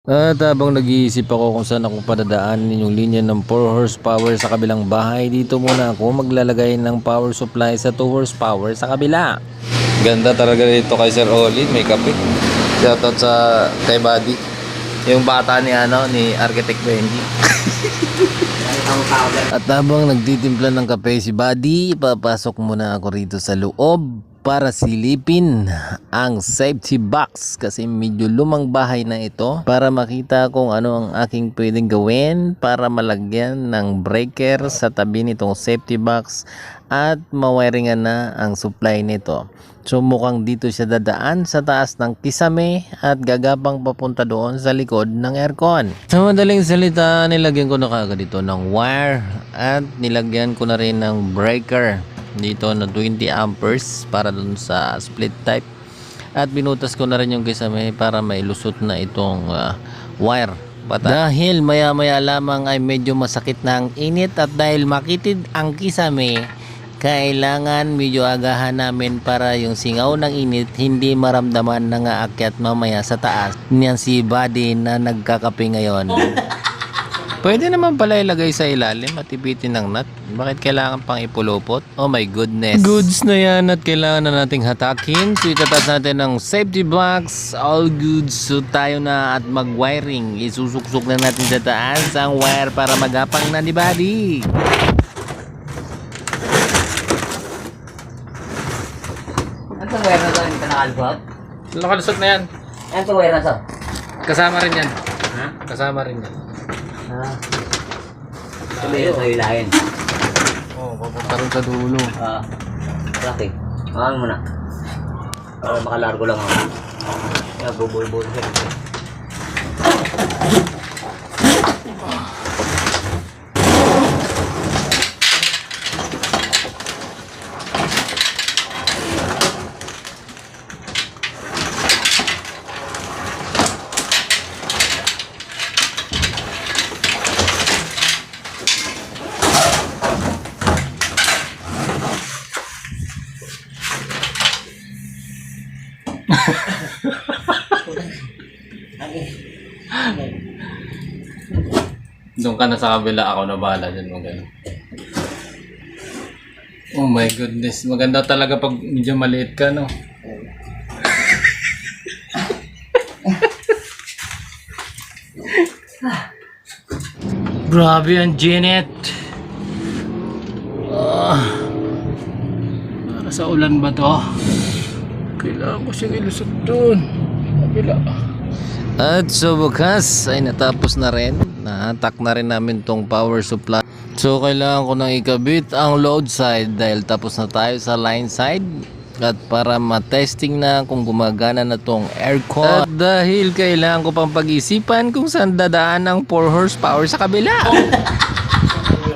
At habang nag-iisip ako kung saan ako padadaanin yung linya ng 4 horsepower sa kabilang bahay, dito muna ako maglalagay ng power supply sa 2 horsepower sa kabila. Ganda talaga dito kay Sir Olin, may kape. Shoutout sa kay Buddy. Yung bata ni ni Architect Benji. At habang nagtitimpla ng kape si Buddy, papasok muna ako rito sa loob para silipin ang safety box kasi medyo lumang bahay na ito, para makita kung ano ang aking pwedeng gawin para malagyan ng breaker sa tabi nitong safety box at mawiringan na ang supply nito. So mukhang dito siya dadaan sa taas ng kisame at gagapang papunta doon sa likod ng aircon. Sa madaling salita, nilagyan ko na kagad dito ng wire at nilagyan ko na rin ng breaker dito na 20 amperes para dun sa split type, at binutas ko na rin yung kisame para mailusot na itong wire. Dahil maya maya lamang ay medyo masakit na ang init, at dahil makitid ang kisame, kailangan medyo agahan namin para yung singaw ng init hindi maramdaman na nga akyat mamaya sa taas niyan si Buddy na nagkakape ngayon. Pwede naman pala ilagay sa ilalim at ipitin ng nut. Bakit kailangan pang ipulupot? Oh my goodness. Goods na yan at kailangan na nating hatakin. So itatas natin ng safety box. All goods. So tayo na at mag-wiring. Isusuksok na natin sa taas ang wire para magapang na ni Buddy. Ano itong wire na ito? Hindi ka nakalusot? Nakalusot na yan. Ano itong wire na ito? Kasama rin yan. Ha? Kasama rin yan. Sabi ito hilahin. Oh, papunta rin sa dulo. Laki. Makan mo na. Para makalargo lang ako. Kaya bubul-bul siya. Doon ka na sa kabila, ako na bahala dyan. Maganda. Oh my goodness, maganda talaga pag medyo maliit ka, no? Grabe ang Janet. Para sa ulan ba to? Kailangan ko siyang ilusot doon. Kabila. At so bukas ay natapos na rin. Nahatak na rin namin tong power supply. So kailangan ko nang ikabit ang load side dahil tapos na tayo sa line side. At para matesting na kung gumagana na tong aircon. At dahil kailangan ko pang pag-isipan kung saan dadaan ang 4 horsepower sa kabila.